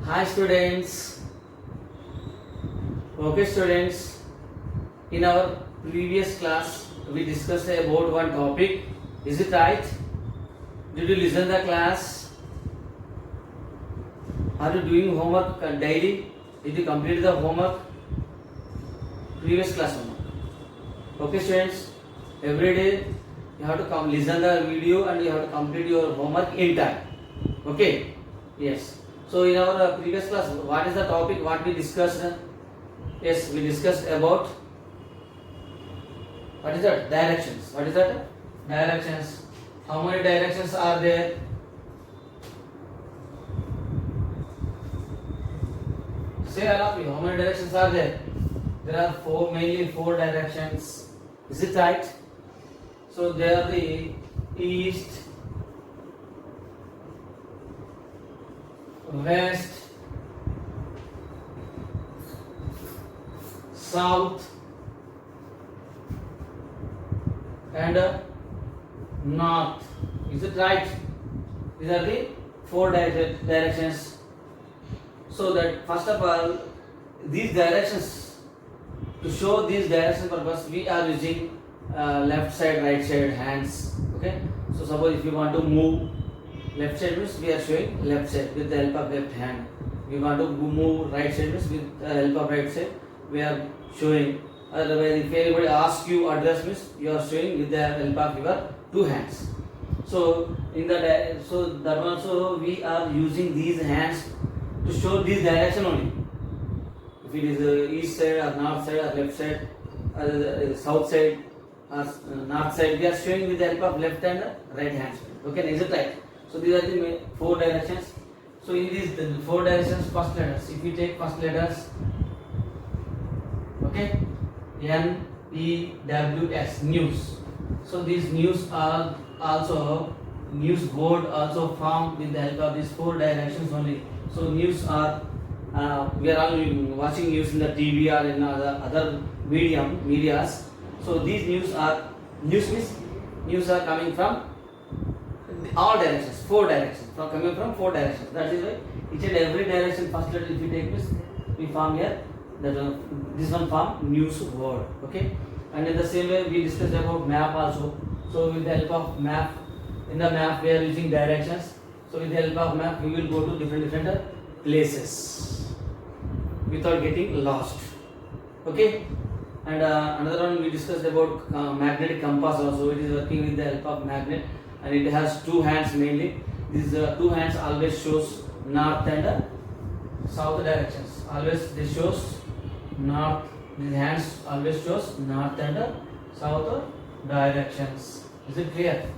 Hi students. Okay students, in our previous class we discussed about one topic. Is it right? Did you listen the class? Are you doing homework daily? Did you complete the homework? Previous class homework. Okay students, every day you have to come listen the video and you have to complete your homework in time. Okay? Yes. So in our previous class, what is the topic? What we discussed? Yes, we discussed about what is that? Directions. What is that? Directions. How many directions are there? Say all of you. How many directions are there? There are mainly four directions. Is it right? So they are the east, west, south, and north. Is it right? These are the four directions. So that first of all, these directions, to show these direction purpose, we are using left side, right side hands. Okay. So suppose if you want to move left side means we are showing left side with the help of left hand. We want to move right side means with the help of right side we are showing. Otherwise, if anybody asks you address means you are showing with the help of your two hands. So in the so that also we are using these hands to show this direction only. If it is east side or north side or left side or south side or north side, we are showing with the help of left and right hand. Okay, is it right? So these are the four directions. So in these four directions, first letters. If we take first letters, okay, N, E, W, S, news. So these news are also news board also formed with the help of these four directions only. So news are we are all watching news in the TV or in other medias. So these news are coming from all directions, four directions, coming from four directions. That is why each and every direction first letter if you take this, we form here that this one form news word. Okay, and in the same way we discussed about map also. So with the help of map, in the map we are using directions. So with the help of map we will go to different places without getting lost. Okay, and another one we discussed about magnetic compass also. It is working with the help of magnet. And it has two hands mainly. These two hands always shows north and south directions. Always this shows north. These hands always shows north and south directions. Is it clear?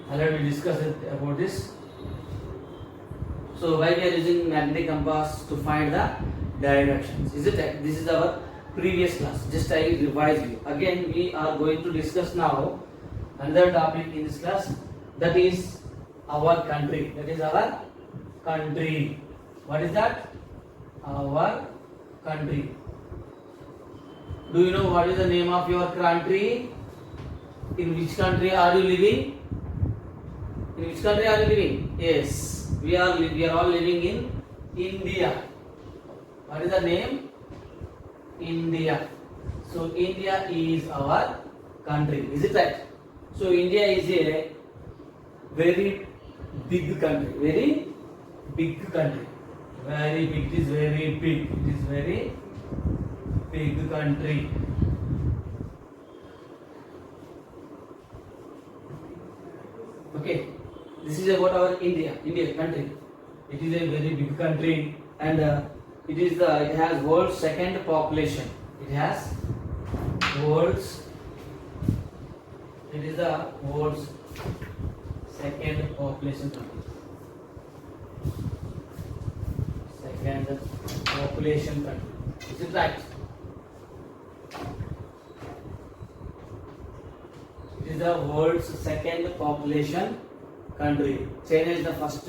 Already we discussed about this. So why we are using magnetic compass to find the directions? Is it right? This is our previous class. Just I revise you. Again we are going to discuss now another topic in this class, that is our country. That is our country. What is that? Our country. Do you know what is the name of your country? In which country are you living? In which country are you living? Yes, we are all living in India. What is the name? India. So India is our country. Is it right? So India is a very big country. Very big country. Very big. It is very big. It is very big country. Okay. This is about our India country. It is a very big country and it has world's second population. It has It is the world's second population country. Second population country. Is it right? It is the world's second population country. China is the first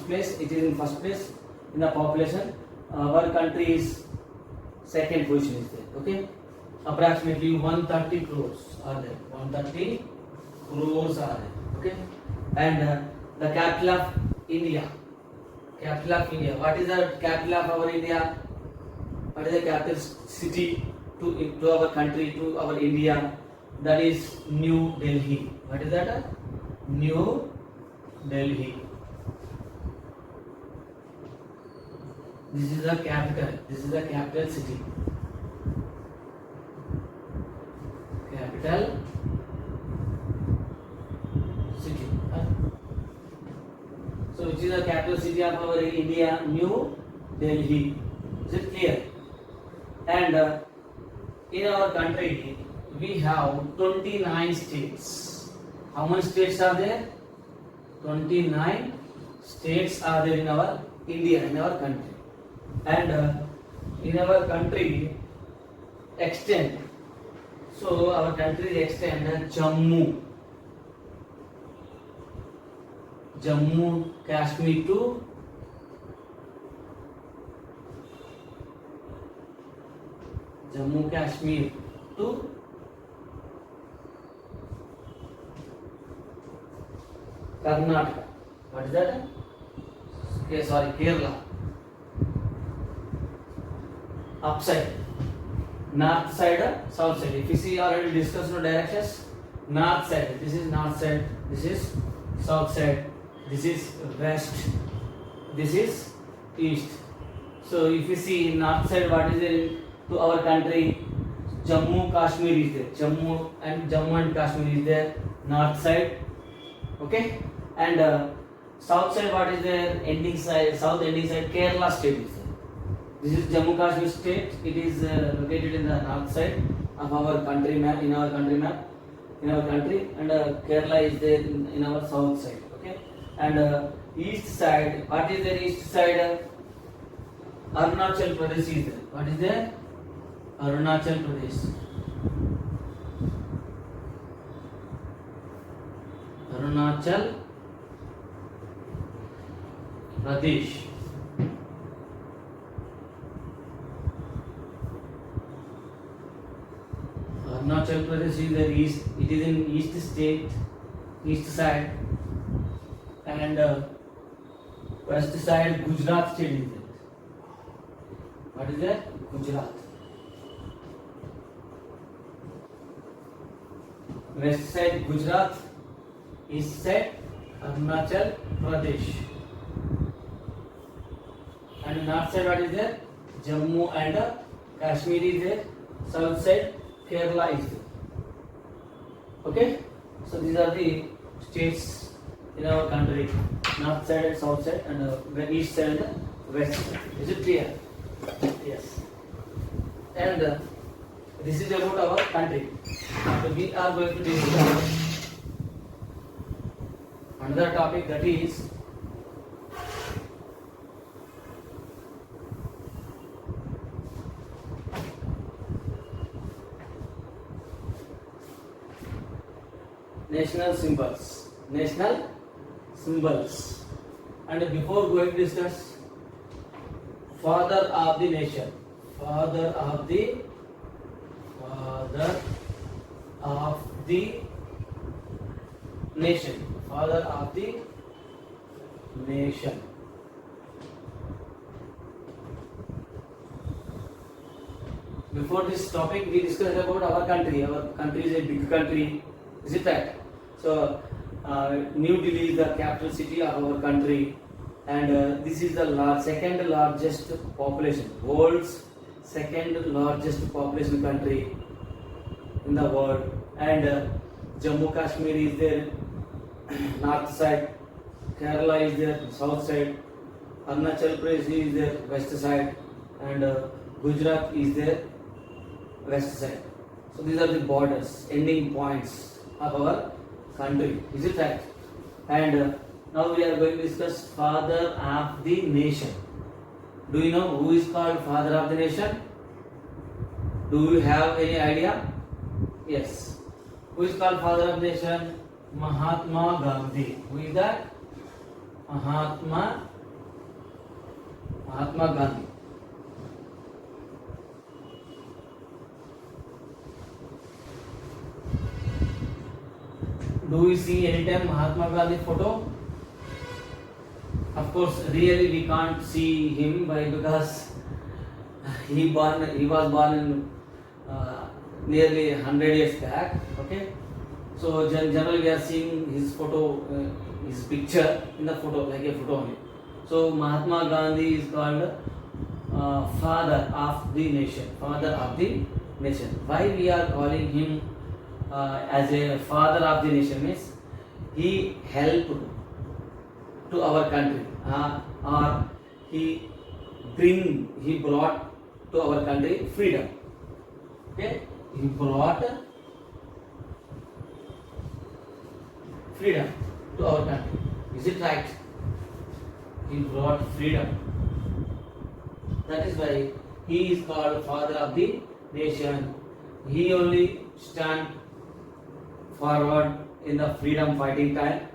place. It is in first place in the population. Our country is second position is there. Okay. Approximately 130 crores are there. 130 crores are there. Okay. And the capital of India Capital of India. What is the capital of our India? What is the capital city to our country, to our India? That is New Delhi. What is that? New Delhi. This is the capital. This is the capital city. Capital city. So which is the capital city of our India? New Delhi. Is it clear? And in our country we have 29 states. How many states are there? 29 states are there in our India, in our country. And in our country extend. So our country extend Jammu, Kashmir to Jammu, Kashmir to Karnataka. What is that? Okay, sorry, Kerala. Upside. North side, south side. If you see already discussed the directions, north side. This is north side. This is south side. This is west. This is east. So if you see north side, what is there to our country? Jammu, Kashmir is there. Jammu and Kashmir is there. North side. Okay. And south side, what is there? Ending side, south ending side, Kerala state is there. This is Jammu Kashmir state. It is located in the north side of our country map, in our country map, in our country, and Kerala is there in our south side. Okay, and east side. What is there? East side. Arunachal Pradesh is there. What is there? Arunachal Pradesh. Arunachal Pradesh. Arunachal Pradesh is the east. It is in east state, east side, and west side Gujarat state is there. What is that? Gujarat. West side Gujarat, east side Arunachal Pradesh, and north side what is there? Jammu and Kashmir is there. South side Kerala is there. Okay, so these are the states in our country: north side and south side, and east side and west side. Is it clear? Yes. And this is about our country. So we are going to discuss another topic, that is national symbols. National symbols. And before going to discuss father of the nation, father of the nation, father of the nation. Before this topic, we discussed about our country. Our country is a big country. Is it right? So, New Delhi is the capital city of our country, and this is the second largest population, world's second largest population country in the world. And Jammu Kashmir is there, north side, Kerala is there, south side, Arunachal Pradesh is there, west side, and Gujarat is there, west side. So these are the borders, ending points of our country. Is it right? And now we are going to discuss father of the nation. Do you know who is called father of the nation? Do you have any idea? Yes. Who is called father of the nation? Mahatma Gandhi. Who is that? Mahatma Gandhi. Do you see anytime Mahatma Gandhi photo? Of course, really we can't see him because he was born in nearly 100 years back. Okay, so generally we are seeing his photo, his picture in the photo, like a photo only. So Mahatma Gandhi is called father of the nation. Father of the nation. Why we are calling him as a father of the nation means he helped to our country, or he brought to our country freedom. Okay, he brought freedom to our country. Is it right? He brought freedom. That is why he is called father of the nation. He only stand forward in the freedom fighting time,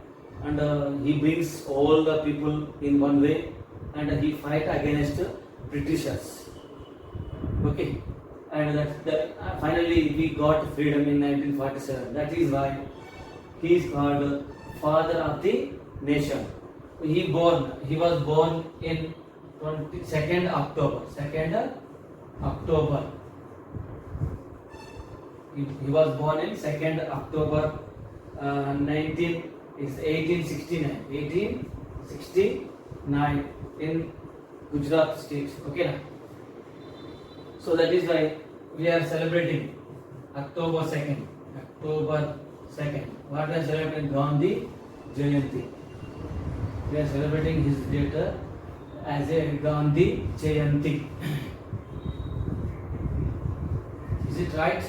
and he brings all the people in one way, and he fight against Britishers. Okay, and finally we got freedom in 1947. That is why he is called father of the nation. He was born in 2nd October. 2nd October. He was born in 2nd October 1869. 1869 in Gujarat state. Okay, na? So that is why we are celebrating October 2nd. October 2nd. What we are celebrating? Gandhi Jayanti. We are celebrating his date as a Gandhi Jayanti. Is it right?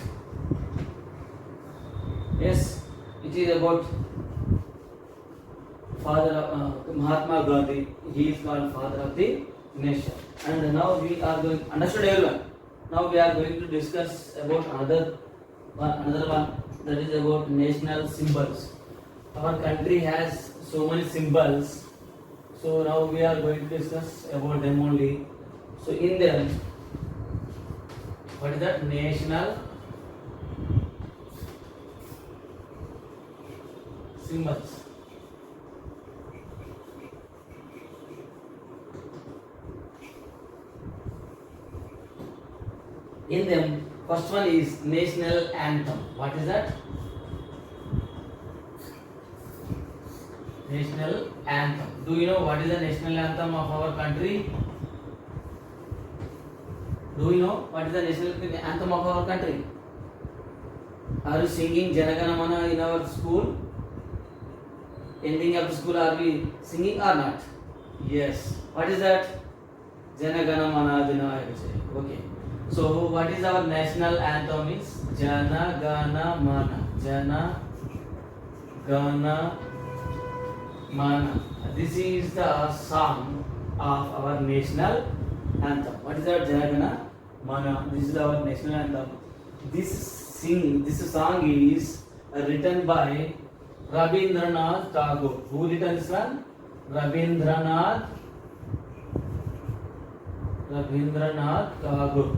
Yes, it is about father Mahatma Gandhi. He is called father of the nation. And now we are going. Understood, everyone? Now we are going to discuss about another one, that is about national symbols. Our country has so many symbols. So now we are going to discuss about them only. So in them, what is that? National symbols. In them, first one is national anthem. What is that? National anthem. Do you know what is the national anthem of our country? Do you know what is the national anthem of our country? Are you singing Jana Gana Mana in our school? Ending of the school, are we singing or not? Yes. What is that? Jana Gana Mana Adinayaka Jaya. Okay. So what is our national anthem is? Jana Gana Mana. Jana Gana Mana. This is the song of our national anthem. What is that? Jana Gana Mana. This is our national anthem. This song is written by Rabindranath Tagore. Who written this one? Rabindranath Tagore.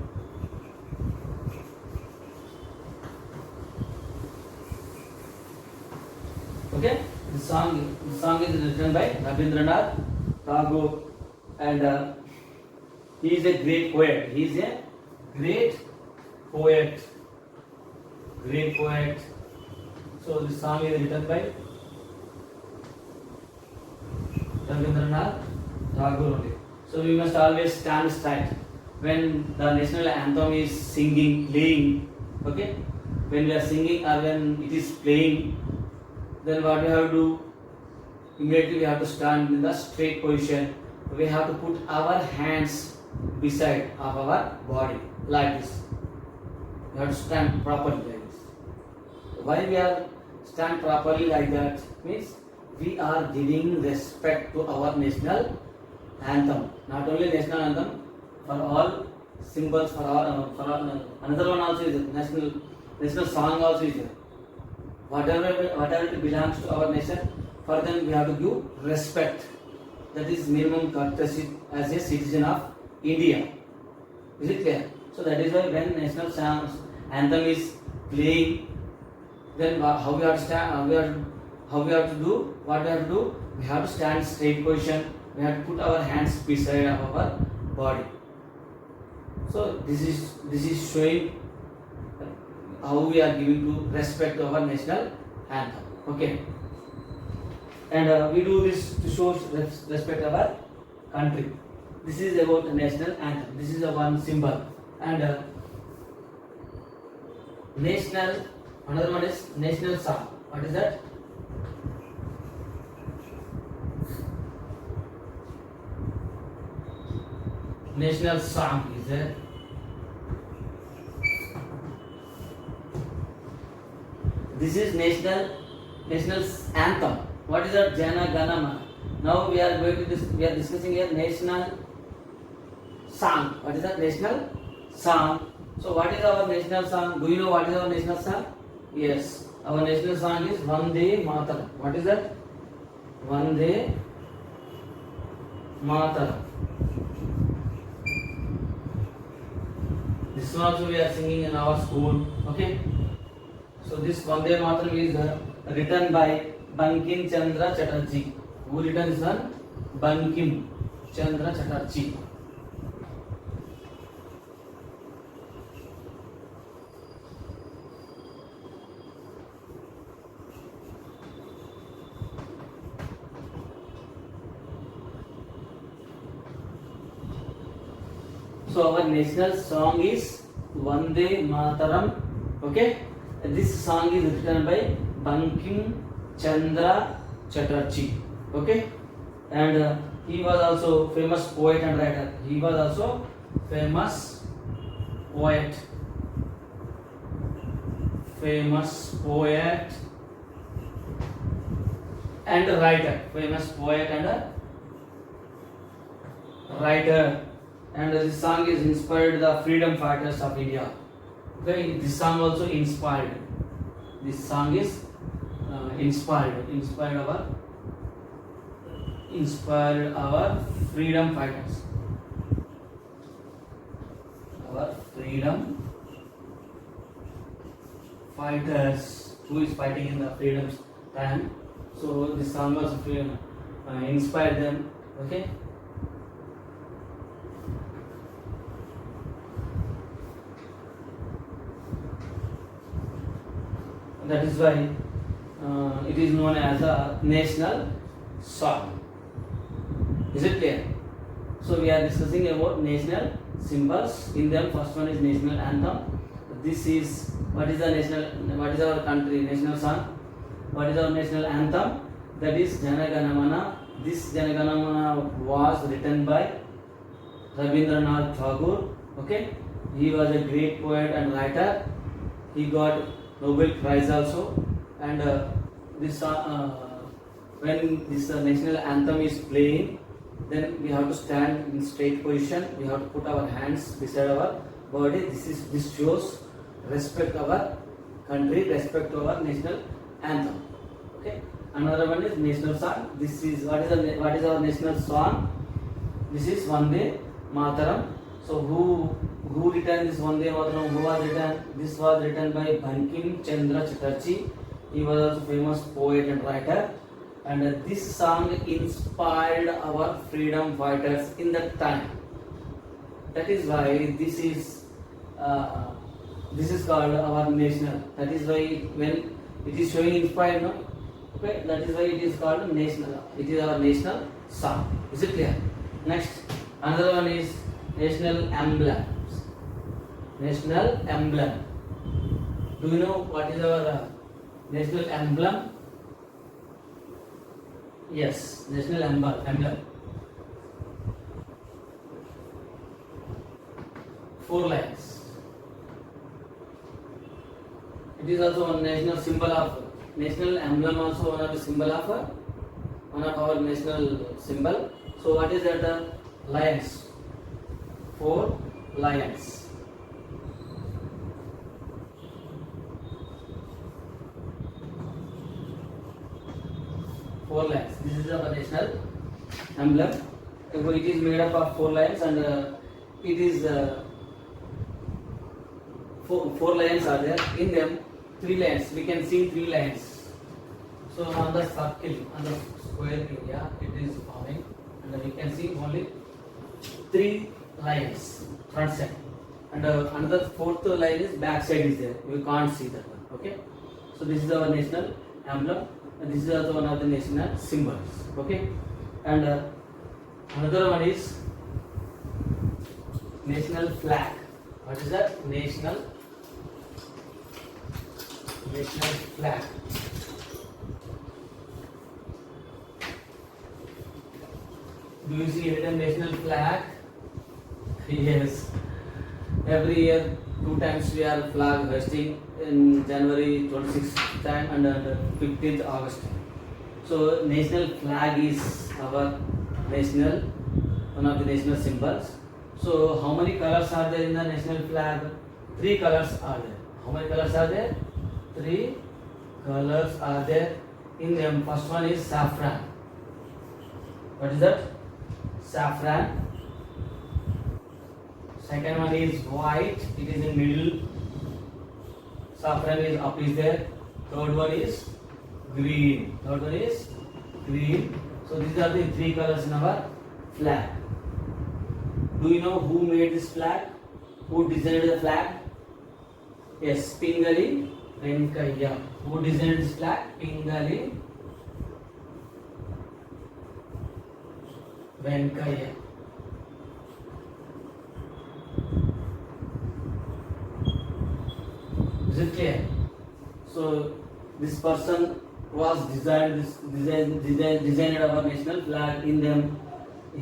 Okay, the song is written by Rabindranath Tagore, and he is a great poet. He is a great poet. So the song is written by Rabindranath Tagore only. So we must always stand straight when the national anthem is playing. Okay, when we are singing or when it is playing, then what we have to do? Immediately we have to stand in the straight position. We have to put our hands beside of our body like this. We have to stand properly like this. Why we are stand properly like that? Means we are giving respect to our national anthem. Not only national anthem, for all symbols, for all, another one also is national song also is there. Whatever it belongs to our nation, for them we have to give respect. That is minimum courtesy as a citizen of India. Is it clear? So that is why when national anthem is playing, then how we have to stand, how we have to do, what we have to do, we have to stand straight position, we have to put our hands beside our body. So this is showing how we are giving to respect to our national anthem. Okay, and we do this to show respect our country. This is about the national anthem. This is a one symbol, and national. Another one is national song. What is that? National song is there. This is national anthem. What is that? Jana Gana Mana. Now we are going to we are discussing here national song. What is that? National song. So what is our national song? Do you know what is our national song? Yes, our national song is Vande Mataram. What is that? Vande Mataram. This one also we are singing in our school. Okay. So this Vande Mataram is written by Bankim Chandra Chatterjee. Who written this one? Bankim Chandra Chatterjee. So our national song is Vande Mataram. Okay, and this song is written by Bankim Chandra Chatterjee. Okay, and he was also famous poet and writer. He was also famous poet and writer. Famous poet and writer. And this song is inspired the freedom fighters of India. Okay, this song also inspired. This song is inspired our freedom fighters. Our freedom fighters who is fighting in the freedom time. So this song was inspired them. Okay. That is why it is known as a national song. Is it clear? So we are discussing about national symbols. In them, first one is national anthem. This is what is our country national song? What is our national anthem? That is Jana Gana Mana. This Jana Gana Mana was written by Rabindranath Tagore. Okay, he was a great poet and writer. He got Nobel Prize also, and this when this national anthem is playing, then we have to stand in straight position. We have to put our hands beside our body. This shows respect to our country, respect to our national anthem. Okay. Another one is national song. This is what is our national song? This is Vande Mataram. So who written this Vande Mataram? Who was written? This was written by Bankim Chandra Chatterjee. He was also famous poet and writer. And this song inspired our freedom fighters in that time. That is why this is called our national. That is why when it is showing inspired, no? Okay, that is why it is called national. It is our national song. Is it clear? Next, another one is national emblem. National emblem. Do you know what is our national emblem? Yes, national emblem. 4 lines. It is also one national symbol of national emblem. Also one of the symbol of one of our national symbol. So what is that? Lions. 4 lions. Four lines. This is our national emblem. It is made up of 4 lines, and it is four lines are there. In them, 3 lines. We can see 3 lines. So on the circle, on the square area, it is forming, and we can see only 3 lines front side, and another fourth line is back side is there. We can't see that one. Okay, so this is our national emblem, and this is also one of the national symbols. Okay, and another one is national flag. What is that? National flag. Do you see written national flag? Yes. Every year, 2 times we are flag hoisting in January 26th time and 15th August. So national flag is our national, one of the national symbols. So how many colors are there in the national flag? 3 colors are there. How many colors are there? 3 colors are there in them. First one is saffron. What is that? Saffron. Second one is white. It is in middle. Saffron is up is there. Third one is green. So these are the 3 colors in our flag. Do you know who made this flag? Who designed the flag? Yes, Pingali Venkayya. Who designed this flag? Pingali Venkayya. Is it clear? So this person was designed our national flag. In them,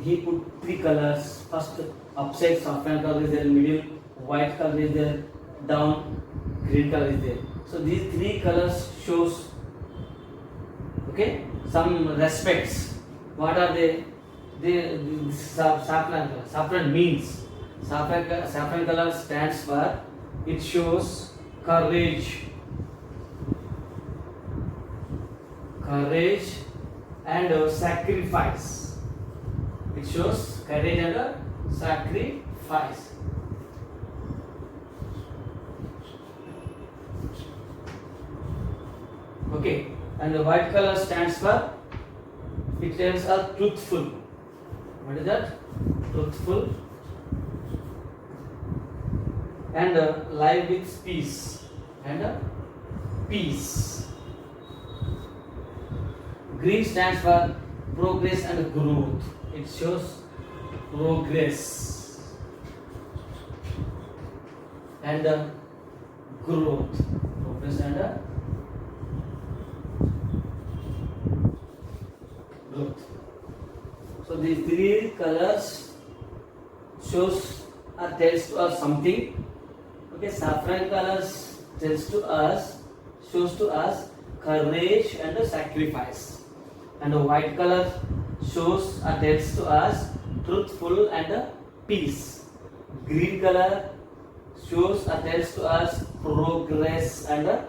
he put 3 colors. First, upside saffron color is there, middle white color is there, down green color is there. So these 3 colors shows, okay, some respects. What are they? Saffron color. Saffron means saffron color stands for, it shows courage and sacrifice. It shows courage and sacrifice. Okay, and the white color stands for, it tells us truthful. What is that? Truthful and live with peace peace. Green stands for progress and growth. It shows progress and growth. Progress and growth. So these 3 colors shows or tells to us something. Okay, saffron colors tells to us, shows to us courage and sacrifice, and the white color shows or tells to us truthful and peace. Green color shows or tells to us progress and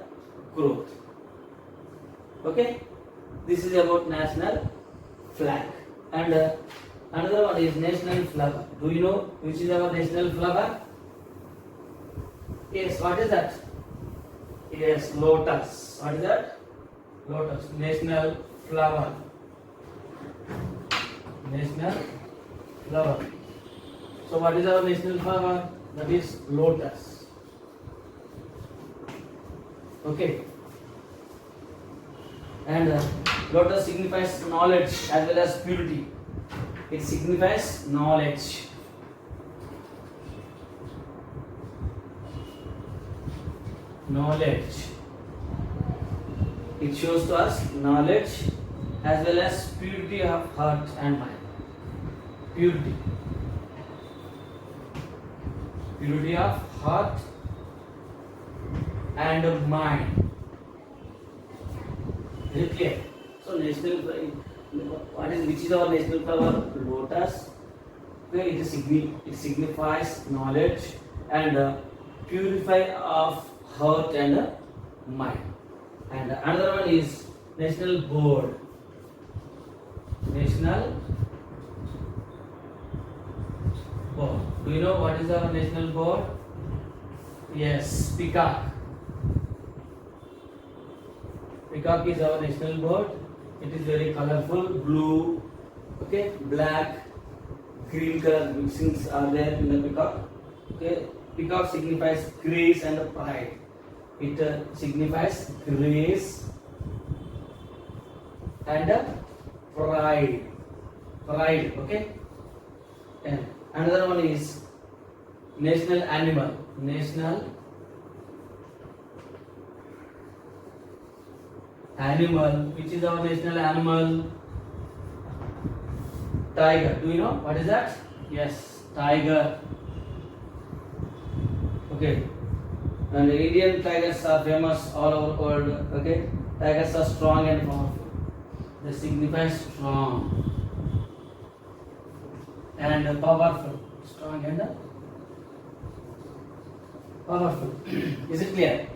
growth. Okay, this is about national flag. And another one is national flower. Do you know which is our national flower? Yes, what is that? Yes, lotus. What is that? Lotus. National flower. National flower. So what is our national flower? That is lotus. Okay. And lotus signifies knowledge as well as purity. It signifies knowledge. Knowledge. It shows to us knowledge as well as purity of heart and mind. Purity. Purity of heart and mind. Very clear. So national, which is our national flower? Lotus. Okay, it signifies knowledge and purify of heart and mind. And another one is national bird. National bird. Do you know what is our national bird? Yes, peacock. Peacock is our national bird. It is very colorful, blue Okay, black, green color mixings are there in the peacock. Okay, peacock signifies grace and pride. It signifies grace and pride. Pride. Okay. And another one is national animal. National animal. Which is our national animal? Tiger. Do you know what is that? Yes, tiger. Okay. And the Indian tigers are famous all over the world. Okay. Tigers are strong and powerful. They signify strong and powerful. Strong and powerful. Is it clear?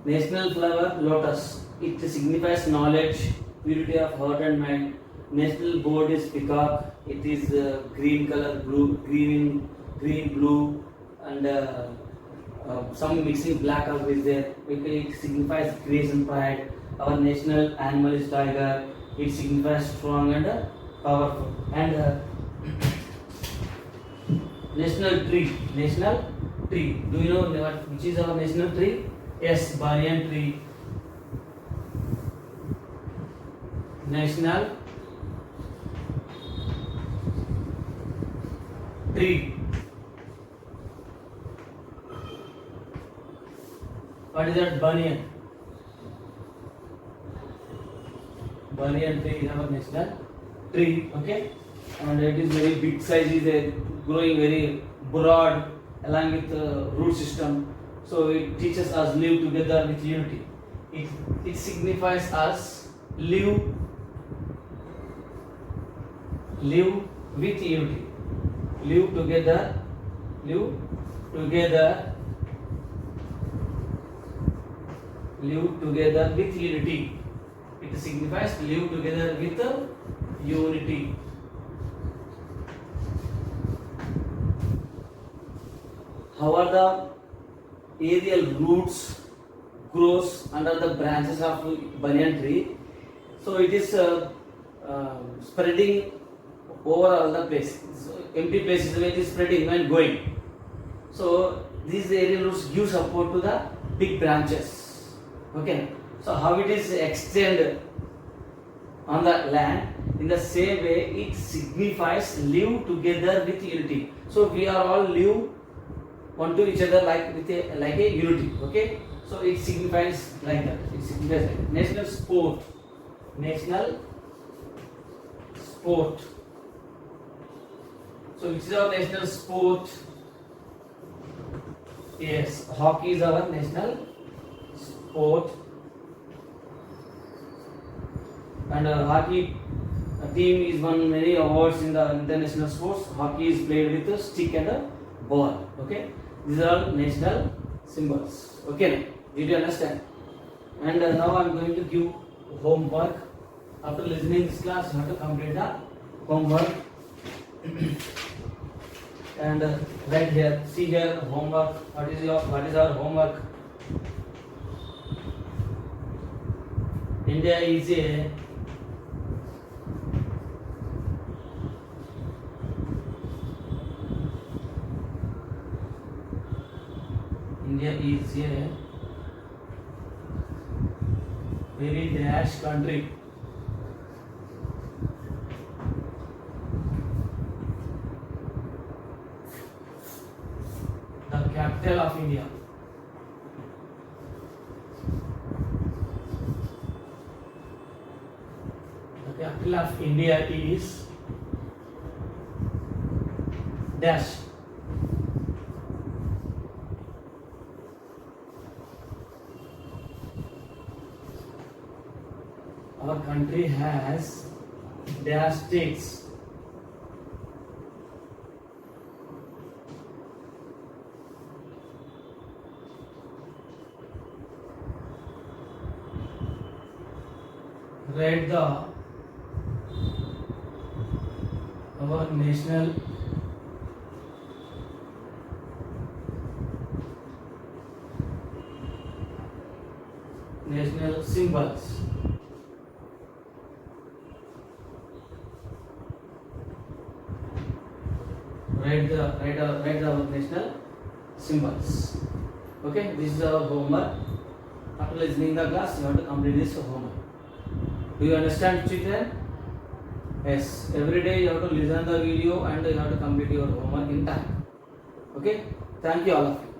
National flower lotus. It signifies knowledge, purity of heart and mind. National bird is peacock. It is green color, green, blue, and some mixing black color is there. It signifies grace and pride. Our national animal is tiger. It signifies strong and powerful. And national tree. National tree. Do you know which is our national tree? Yes, banyan tree. National tree. What is that? Banyan. Banyan tree is our national tree. Okay, and it is very big size. Is growing very broad along with the root system. So it teaches us live together with unity. It signifies us live with unity. Live together with unity. It signifies live together with unity. How are the aerial roots grows under the branches of banyan tree? So it is spreading over all the place. So empty places where it is spreading and going. So these aerial roots give support to the big branches. Okay. So how it is extended on the land, in the same way it signifies live together with unity. So we are all live one to each other like a unity. Okay. So it signifies like that. It signifies like that. National sport. National sport. So which is our national sport? Yes, hockey is our national sport. And hockey team is won many awards in the international sports. Hockey is played with a stick and a ball. Okay, these are all national symbols. Okay, did you understand? And now I am going to give homework. After listening this class, you have to complete the homework. And right here, see here homework. What is our homework? India is a very dash country. The capital of India. The capital of India is dash. Our country has dash states. Write our national symbols. write the national symbols. Okay, this is our homework. After listening the class, you have to complete this homework. Do you understand, children? Yes. Every day you have to listen the video and you have to complete your homework in time. Okay. Thank you all of you.